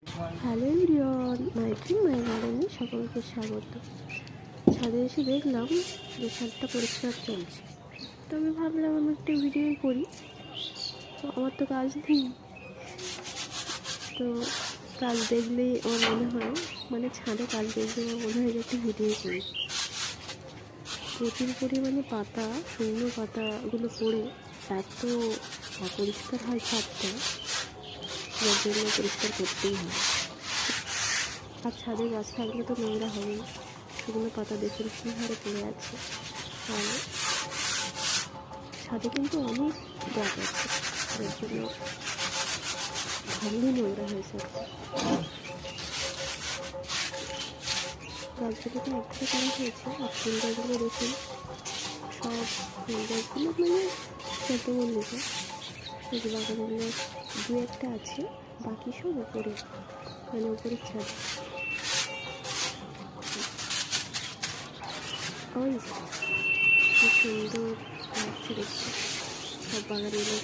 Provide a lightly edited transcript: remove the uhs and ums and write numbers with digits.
Hello everyone, my dream মাই গার্ডেনে সকলকে স্বাগত। ছাদে এসে দেখলাম যে ছাদটা পরিষ্কার চলছে, তো আমি ভাবলাম আমি একটা ভিডিও করি। তো আমার তো কাজ নেই, তো কাজ দেখলেই আমার মনে হয়, মানে ছাদে কাজ দেখলে আমার মনে হয় যে একটা ভিডিও করি। প্রচুর পরিমাণে পাতা, শুকনো পাতাগুলো পড়ে এত অপরিষ্কার হয় ছাদটা, যার জন্য পরিষ্কার করতেই হয়। আর ছাদে গাছ থাকলে তো নোংরা হবেই। শুকনো পাতা দেখুন কী হারে পড়ে আছে। আর ছাদে কিন্তু অনেক গাছ আছে, যার জন্য ভালোই নোংরা হয়েছে। গাছগুলোকে একসাথে করা হয়েছে। আর ফুল গাছগুলো দেখুন, সব ফুল গাছগুলো মানে চন্দ্রমল্লিকা, এই বাগানগুলো দু একটা আছে, বাকি সব উপরে, মানে উপরের ছাদে। ওই কি সুন্দর লাগছে দেখতে সব বাগানগুলো।